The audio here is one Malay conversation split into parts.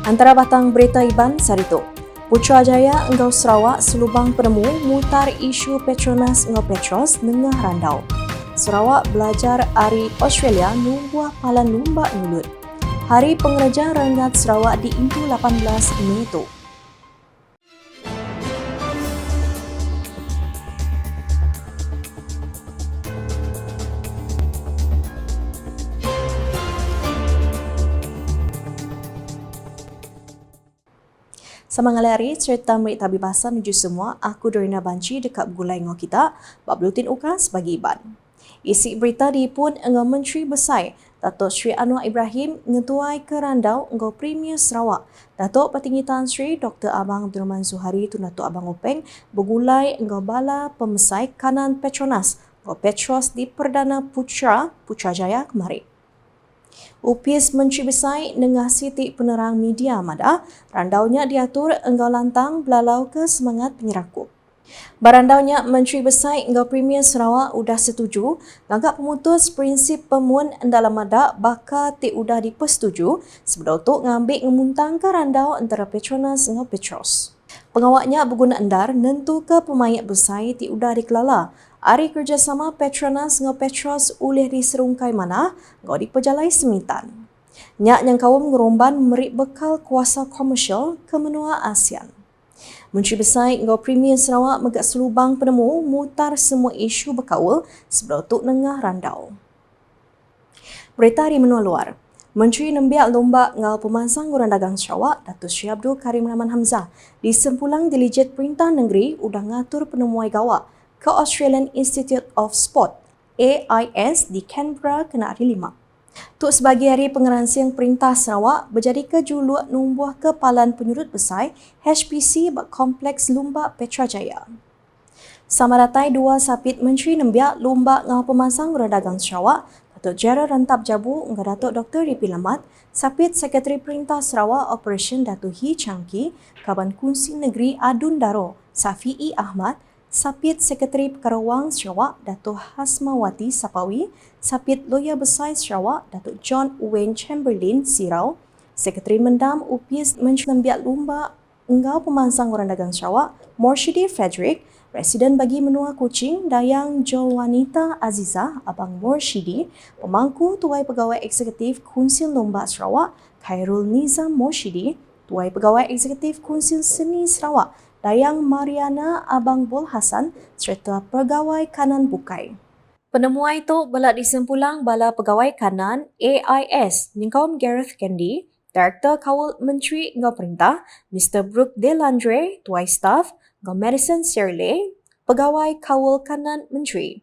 Antara batang berita Iban Sarito, Putrajaya Engkau Sarawak selubang penemu mutar isu Petronas Engkau Petros Nengah Randau. Sarawak belajar Ari Australia numbuah palan lumba nulut. Hari Pengerja Renggat Sarawak di Intu 18 Mei itu. Semangalari cerita merita bebasa menuju semua, aku Dorina Banci dekat Gulai Ngau kita, bab bulutin ukas bagi Iban. Isi berita dipun engau Menteri Besar, Datuk Sri Anwar Ibrahim ngetuai ke Randau engau Premier Sarawak. Datuk Petinggi Tan Sri Dr. Abang Abdul Rahman Zuhari Tun Datuk Abang Openg bergulai engau bala pemesai kanan Petronas, engau Petros di Perdana Putrajaya kemarin. Upis Menteri Besar nengah siti penerang media mada, randaunya diatur engkau lantang belalau ke semangat penyerakup. Barandaunya Menteri Besar engkau Premier Sarawak udah setuju, ngagak pemutus prinsip pemun dalam mada baka ti udah dipersetuju sebelum tu ngambil ngemuntang ke randau antara Petronas engkau Petros. Pengawaknya berguna endar nentu ke pemayat besar ti udah dikelala. Hari kerjasama Petronas ngau Petros ulih diserungkai mana ngau diperjalai semitan. Nyak yang kawam ngeromban merik bekal kuasa komersial ke menua ASEAN. Menteri Besar ngau Premier Sarawak megak selubang penemu mutar semua isu berkaul sebelum tu nengah randau. Berita di menua luar. Menteri Nembiak Lomba ngau Pemansang Orang Dagang Sarawak, Datuk Sri Abdul Karim Rahman Hamzah, di sempulang Dilijet Perintah Negeri udah ngatur penemuai gawak ke Australian Institute of Sport, AIS di Canberra kena hari 5. Tuk sebagai hari pengeransiang Perintah Sarawak berjadi ke juluk numbuh kepalan penyurut besar HPC bak Kompleks Lumba Petrajaya. Sama datai dua sapit Menteri Nembiak Lomba ngau Pemansang Orang Dagang Sarawak, Datuk Jara Rantap Jabu dengan Datuk Dr. Ripi Lamat, sapit Sekretari Perintah Sarawak Operation Datuk Hee Changki, Kaban Kunsi Negeri Adun Daro, Safi'i Ahmad, Sapit Sekretari Perkara Wang Sarawak, Datuk Hasmawati Sapawi, Sapit Lawyer Besar Sarawak, Datuk John Wayne Chamberlain Sirau, Sekretari Mendam Upis Menteri Nembiak Lomba Engau Pemansang Orang Dagang Sarawak, Morshidi Frederick, Presiden bagi Menua Kuching Dayang Jowanita Azizah Abang Morshidi, Pemangku Tuai Pegawai Eksekutif Kunsil Lomba Sarawak, Khairul Nizam Morshidi, Tuai Pegawai Eksekutif Kunsil Seni Sarawak, Dayang Mariana Abang Bol Hasan serta Pegawai Kanan Bukai. Penemuan itu bala disempulang bala Pegawai Kanan AIS Ningkaum Gareth Candy, Director Kawal Menteri Engau Perintah, Mr. Brooke Delandre, Tuai Staff, Engau Madison Sirley, Pegawai Kawal Kanan Menteri.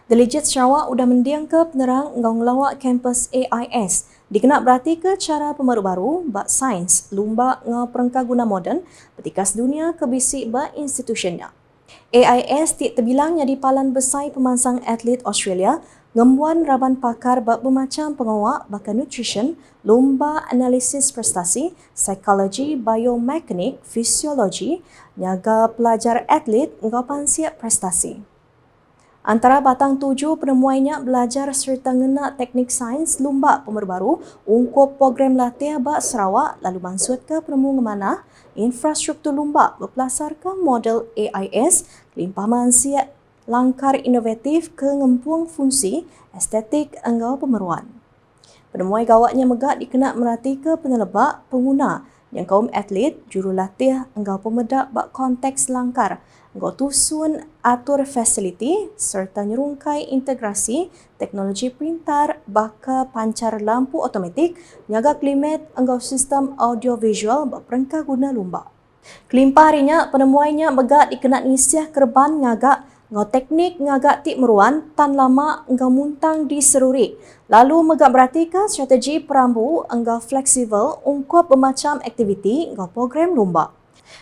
Dilijet Sarawak udah mendiang ke penerang engau ngelawak kampus AIS. Dikenak berarti ke cara pemeruk baru bak sains lumba ngau perangka guna moden petikas dunia ke bisik bak institusinya. AIS terbilang jadi palan besar pemansang atlet Australia ngembuan raban pakar bak bermacam pengawak bakal nutrition, lomba analisis prestasi, psikologi, biomekanik, fisiologi, nyaga pelajar atlet ngau pansiap prestasi. Antara batang 7 penemuannya belajar serta ngena teknik sains lumba pemerbaru ungkup program latih bak Sarawak lalu maksud ke penemu ngemana infrastruktur lumba berpelasar ke model AIS limpah mansiat langkar inovatif ke ngempung fungsi estetik engau pemeruan. Penemuan gawaknya megak dikena merhati ke penelebak pengguna yang kaum atlet jurulatih engau pemedak bak konteks langkar engau tusun atur fasiliti serta nyerungkai integrasi teknologi printer baka pancar lampu otomatik nyaga klimat engau sistem audiovisual bak perangka guna lumba. Kelimpah harinya penemuannya megak dikena nisiah kerban ngagak ngau teknik ngagak tik meruan tan lama engau muntang di seruri. Lalu megak berarti ke strategi perambu engau fleksibel ungkup bermacam aktiviti engau program lumba.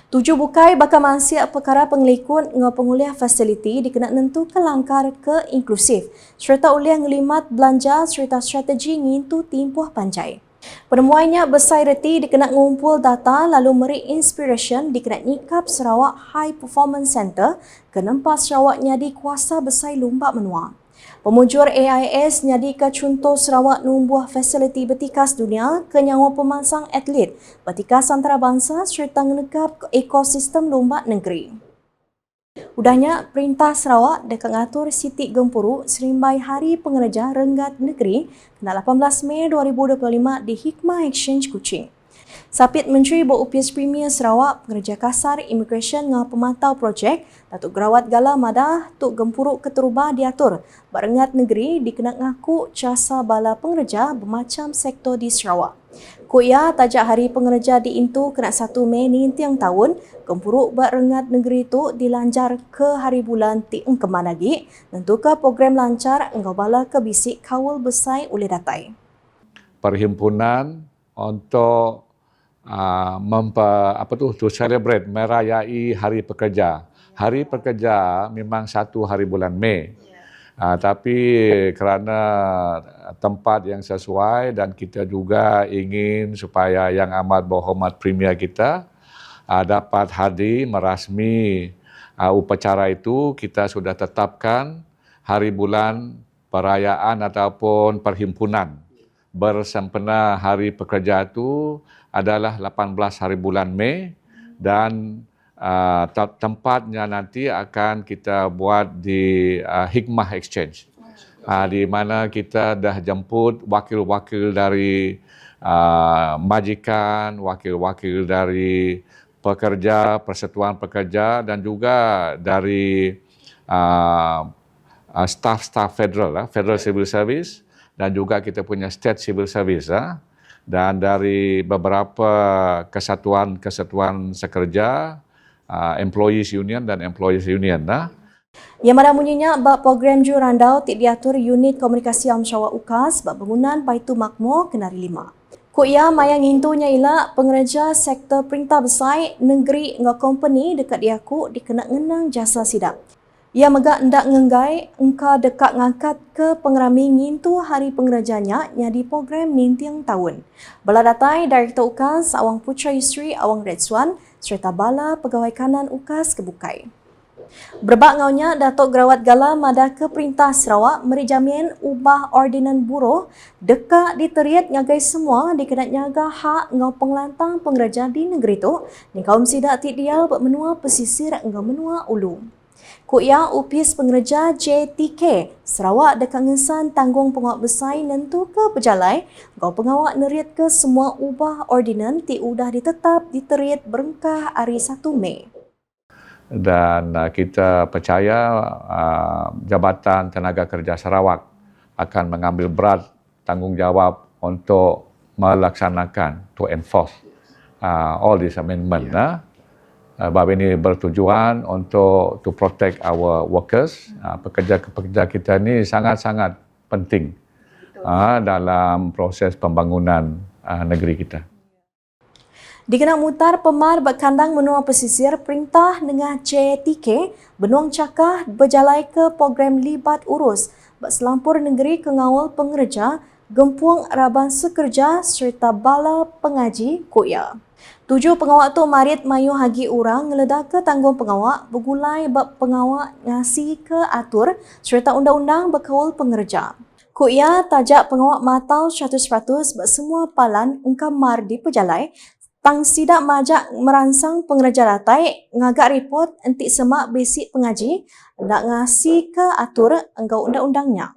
7 bukai bakal mansiap perkara pengelikun ngau penguliah fasiliti dikena nentu ke langkar ke inklusif serta uliah ngelimat belanja serta strategi ngintu timpuh panjai. Penemuannya besar reti dikena ngumpul data lalu meri inspiration dikena nyikap Sarawak High Performance Center ke nempas Sarawak nyadi kuasa besar lumba menua. Pemujur AIS nyadi ke contoh Sarawak numbuh fasiliti bertikas dunia ke nyawa pemansang atlet bertikas antarabangsa serta menegap ekosistem lomba negeri. Udahnya Perintah Sarawak dekat ngatur Siti Gempuru serimbai Hari Pengereja Renggat Negeri kena 18 Mei 2025 di Hikmah Exchange Kuching. Sapit Menteri Berupis Premier Sarawak, Pengereja Kasar, Immigration dengan Pemantau Projek, Datuk Gerawat Gala Madah, Tuk Gempuruk Keterubah diatur Berengat Negeri dikena ngaku jasa bala pengereja bermacam sektor di Sarawak. Kuya tajak Hari Pengereja di Intu kena 1 Mei ni tiang tahun, Gempuruk Berengat Negeri tu dilanjar ke hari bulan tiang keman lagi, tentukah program lancar engkau bala ke bisik kawal besai oleh datai. Perhimpunan untuk celebrate, merayai Hari Pekerja. Hari Pekerja memang 1 hari bulan Mei. Tapi kerana tempat yang sesuai dan kita juga ingin supaya Yang Amat Berhormat Premier kita dapat hadir merasmi upacara itu, kita sudah tetapkan hari bulan perayaan ataupun perhimpunan bersempena Hari Pekerja itu adalah 18 hari bulan Mei dan tempatnya nanti akan kita buat di Hikmah Exchange, di mana kita dah jemput wakil-wakil dari majikan, wakil-wakil dari pekerja, persatuan pekerja dan juga dari staf-staf federal, Federal Civil Service dan juga kita punya State Civil Service dan dari beberapa kesatuan-kesatuan sekerja, Employees Union dan Employees Union. Yang mana bunyinya bab program Jurandau tik diatur Unit Komunikasi Am Sarawak UKAS bab bangunan Baitul Makmur Kenari 5. Kuya mayang hintunya ialah pengereja sektor perintah besar negeri dengan company dekat diaku dikena ngenang jasa sidak. Ia megak ndak ngenggai engka dekat ngangkat ke pengerami ngintu hari pengerjanya nyadi program nintiang tahun. Bala datai Direktur UKAS Awang Putra Yusri Awang Redswan serta bala pegawai kanan UKAS kebukai. Berbak ngaunya Datuk Gerawat Gala Madah ke Perintah Sarawak meri jamin ubah ordinan buruh dekat diteriat ngagai semua dikena nyaga hak ngau pengelantang pengerja di negeri tu ni kaum sidak tidial menua pesisir ngau menua ulu. Kuya Upis Pengereja JTK Sarawak dekat ngesan tanggung penguat besar nentu ke pejalai ngau pengawak neriat ke semua ubah ordinan ti udah ditetap diteriat berengkah hari 1 Mei. Dan kita percaya Jabatan Tenaga Kerja Sarawak akan mengambil berat tanggungjawab untuk melaksanakan, to enforce all these amendments. Bab ini bertujuan untuk to protect our workers. Pekerja-pekerja kita ni sangat-sangat penting dalam proses pembangunan negeri kita. Dikena mutar pemar berkandang menua pesisir Perintah dengan JTK Benuang Cakah berjalai ke program libat urus berselampur negeri ke ngawal pengereja Gempuang Raban Sekerja serta bala pengaji Kuya. 7 pengawak tu marit mayu hagi orang ngeledak ke tanggung pengawak bergulai bab pengawak ngasi ke atur serta undang-undang berkawal pengereja. Kuya tajak pengawak matau 100% bersemua palan engkamar di pejalai tang sidak majak merangsang pengereja datai ngagak report entik semak basic pengaji nak ngasi ke atur enggau undang-undangnya.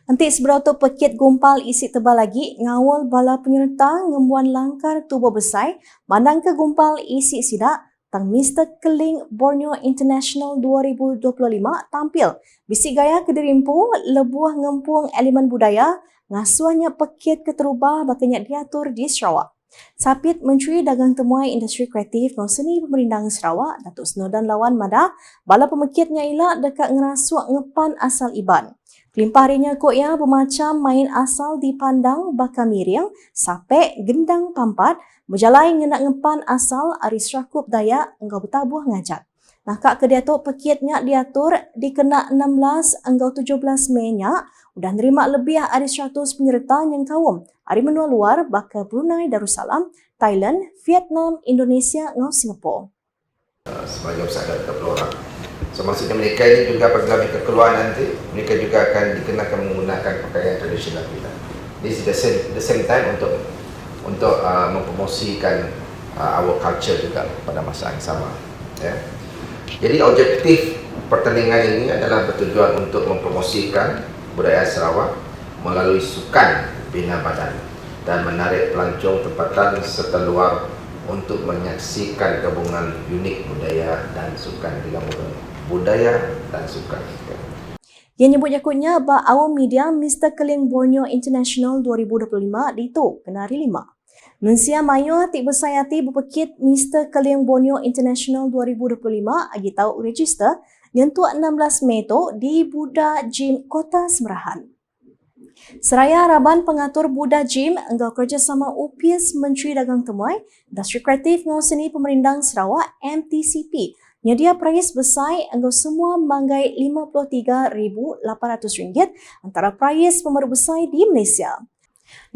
Entik seberapa pekit gumpal isi tebal lagi ngawal bala penyerta ngembuan langkar tubuh besar mandang ke gumpal isi sidak tang Mr. Keling Borneo International 2025 tampil bisik gaya kederimpu lebuah ngempuang elemen budaya ngasuhnya pekit keterubah bakanya diatur di Sarawak. Sapit Menteri Dagang Temuai Industri Kreatif dan Seni Pemerintahan Sarawak Datuk Snodan Lawan Madah bala pemekitnya ialah dekat ngerasuak ngepan asal Iban. Kelimpah harinya Kuya bermacam main asal dipandang bakal miring, sapek, gendang pampat, berjalai ngenak ngepan asal Aris Rakup Dayak engkau bertabuh ngajak. Nakak ke Datuk pekitnya diatur dikena 16 engkau 17 Mei nya udah nerima lebih Aris 100 penyerta yang kaum hari menua luar bakal Brunei Darussalam, Thailand, Vietnam, Indonesia ngau Singapura. Sebagai usaha dari orang. So So maksudnya mereka ini juga apabila mereka keluar nanti, mereka juga akan dikenakan menggunakan pakaian tradisional kita. This is the same time untuk mempromosikan our culture juga pada masa yang sama. Ya. Jadi objektif pertandingan ini adalah bertujuan untuk mempromosikan budaya Sarawak melalui sukan bina badan dan menarik pelancong tempatan serta luar untuk menyaksikan gabungan unik budaya dan sukan. Digabungkan budaya dan sukan. Yang nyebut yakutnya ba awam media Mr. Keling Borneo International 2025 di Tok Kenari 5. Mensia Mayo Tik Bersayati berpekit Mr. Keling Borneo International 2025 agi tahu register nyentuh 16 Mei tu di Buddha Gym Kota Semerahan. Seraya harapan pengatur Buddha Gym engkau kerjasama UPS Menteri Dagang Temuai, Industri Kreatif ngau seni Pemerintah Sarawak MTCP nyedia prais besar engkau semua manggai RM53,800 antara prais pemeru besar di Malaysia.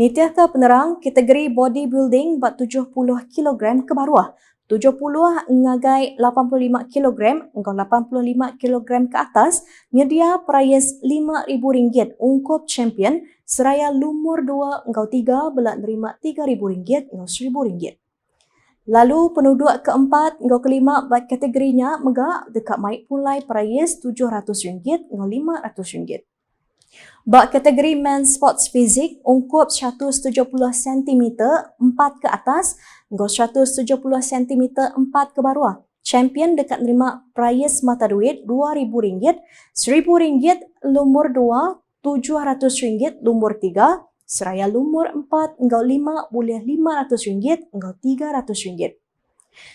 Nitiah ke penerang kategori bodybuilding 70 kg ke bawah, 70 ngagai 85 kg engkau 85 kg ke atas nyedia prais RM5,000 ungkup champion seraya lumur 2 engkau 3 belak nerima RM3,000 engkau RM1,000. Lalu penduduk keempat engkau kelima buat kategorinya megak dekat Mike Pulai prais RM700 engkau RM500. Bak kategori men's sports physique ungkup 170 cm 4 ke atas engkau 170 cm 4 ke bawah. Champion dekat nerima prais mata duit RM2,000, RM1,000 lumur 2, RM700 lumur 3, seraya lumur 4 engkau 5 boleh RM500 engkau RM300.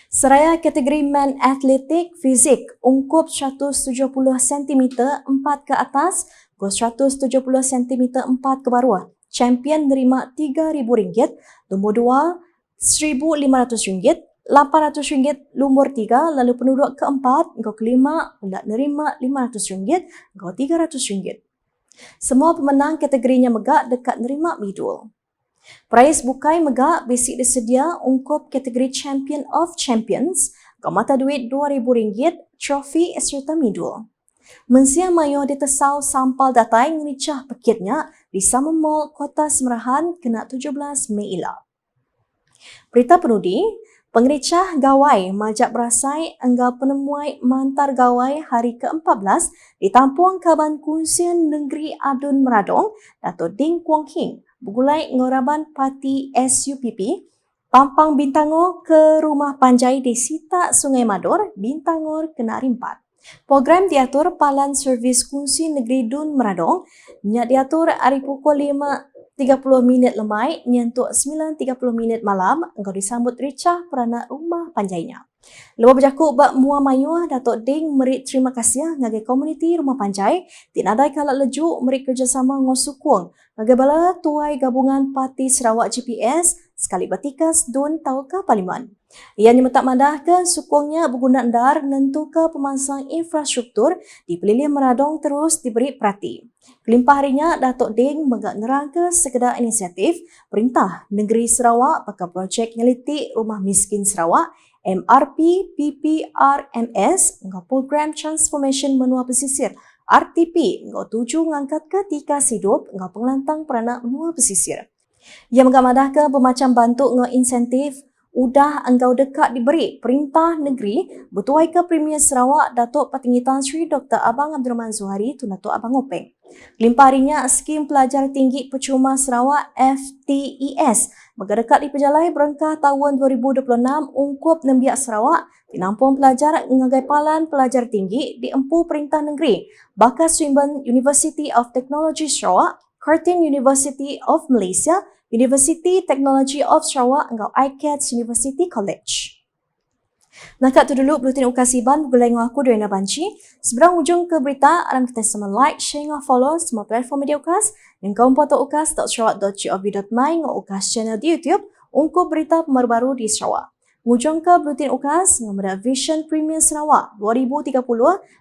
Seraya kategori men atletik fizik ungkup 170 cm 4 ke atas, engkau 170 cm 4 ke bawah. Champion nerima RM3,000, lumur 2 RM1,500, RM800 lumur 3, lalu penduduk keempat engkau kelima hendak nerima RM500 engkau RM300. Semua pemenang kategorinya megak dekat nerima midul. Prais bukai megak basic disedia ungkup kategori Champion of Champions, engkau mata duit RM2,000, trofi serta midul. Mensia Mayo ditesau sampal datai ngericah pekitnya di Summer Mall Kota Semerahan kena 17 Mei ila. Berita penudi, pengericah gawai majak berasai engkau penemuai mantar gawai hari ke-14 di Tampuang Kaban Kunsian Negeri Adun Meradong, Dato' Ding Kuang Hing, bergulai ngoraban parti SUPP, Pampang Bintangor ke Rumah Panjai di Sita Sungai Mador, Bintangor kena rimpat. Program diatur Palan Servis Kunsi Negeri Dun Meradong, nyak diatur hari pukul 5.30 lemai nyentuk 9.30 malam engkau disambut ricah peranak rumah panjainya. Lepas berjakuk bak Mua Mayuh, Dato' Ding merit terima kasih ngagai komuniti rumah panjai tinadai kalak lejuk merit kerjasama ngosukung ngagai bala tuai gabungan Parti Sarawak GPS sekali batikas Dun Tauka Parlimen. Ia nyemetak madah ke sukungnya berguna dar nentu ke pemasang infrastruktur di Pelilian Meradong terus diberi perhati. Kelimpah harinya Dato' Ding megak nerang ke sekedar inisiatif Perintah Negeri Sarawak pakai projek nyelitik Rumah Miskin Sarawak MRP PPRMS engkau Program Transformation Menua Pesisir RTP engkau tuju ngangkat ke tika hidup engkau pengelantang peranak menua pesisir. Ia megak madah ke bermacam bentuk engkau insentif udah engkau dekat diberi Perintah Negeri bertuai ke Premier Sarawak Datuk Petinggi Tan Sri Dr. Abang Abdul Rahman Zuhari tu Datuk Abang Openg. Limpah harinya skim pelajar tinggi percuma Sarawak FTES berdekat di pejalai berengkah tahun 2026 ungkup Nembiak Sarawak dinampung pelajar ngagai palan pelajar tinggi di Empu Perintah Negeri Bakar Swinburne University of Technology Sarawak, Curtin University of Malaysia, University Technology of Sarawak engkau ICATS University College. Nakat tu dulu Blutin Ukasiban bergulai dengan aku Dorina Banci. Seberang ujung ke berita, alam kita sama like, share dan follow semua platform media Ukas yang kau mempunyai ukas.sarawak.gov.my dengan Ukas channel di YouTube untuk berita baru di Sarawak. Ujung ke Blutin Ukas dengan Vision Premier Sarawak 2030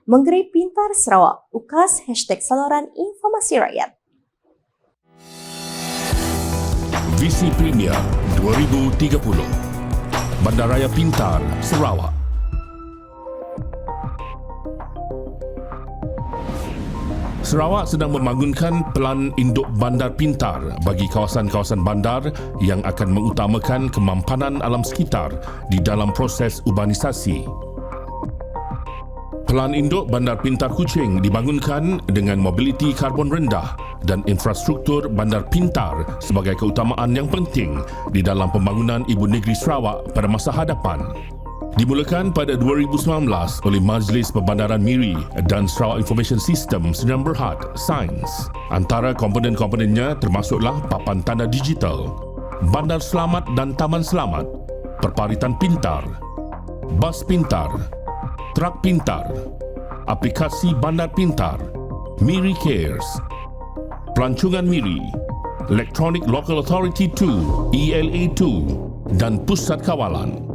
menggeri pintar Sarawak. Ukas #saluran informasi rakyat. Visi Premier 2030 Bandaraya Pintar Sarawak. Sarawak sedang membangunkan Pelan Induk Bandar Pintar bagi kawasan-kawasan bandar yang akan mengutamakan kemampanan alam sekitar di dalam proses urbanisasi. Pelan Induk Bandar Pintar Kuching dibangunkan dengan mobiliti karbon rendah dan infrastruktur bandar pintar sebagai keutamaan yang penting di dalam pembangunan Ibu Negeri Sarawak pada masa hadapan. Dimulakan pada 2019 oleh Majlis Perbandaran Miri dan Sarawak Information System Sdn Bhd, Sains. Antara komponen-komponennya termasuklah papan tanda digital, bandar selamat dan taman selamat, perparitan pintar, bas pintar, trak pintar, aplikasi bandar pintar, Miri Cares, pelancongan Miri, Electronic Local Authority 2, ELA2 dan pusat kawalan.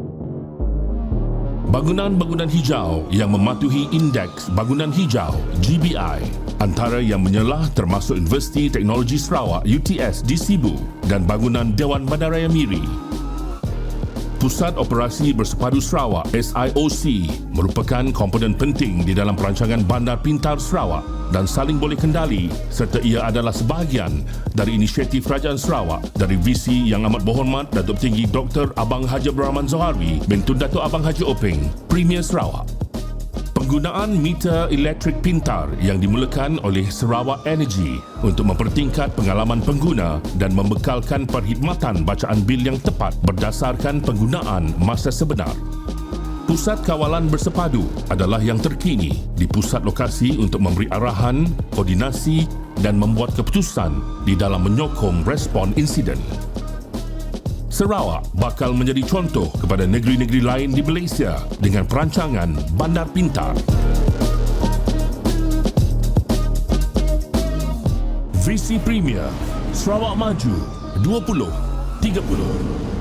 Bangunan-bangunan hijau yang mematuhi Indeks Bangunan Hijau GBI antara yang menyelah termasuk Universiti Teknologi Sarawak UTS di Sibu dan bangunan Dewan Bandaraya Miri. Pusat Operasi Bersepadu Sarawak SIOC merupakan komponen penting di dalam perancangan Bandar Pintar Sarawak dan saling boleh kendali serta ia adalah sebahagian dari inisiatif Kerajaan Sarawak dari visi yang amat berhormat Datuk Tinggi Dr. Abang Haji Abdul Rahman Zohari Bintun Datuk Abang Haji Openg, Premier Sarawak. Penggunaan meter elektrik pintar yang dimulakan oleh Sarawak Energy untuk mempertingkat pengalaman pengguna dan membekalkan perkhidmatan bacaan bil yang tepat berdasarkan penggunaan masa sebenar. Pusat Kawalan Bersepadu adalah yang terkini di pusat lokasi untuk memberi arahan, koordinasi dan membuat keputusan di dalam menyokong respon insiden. Sarawak bakal menjadi contoh kepada negeri-negeri lain di Malaysia dengan perancangan Bandar Pintar. Visi Premier Sarawak Maju 2030.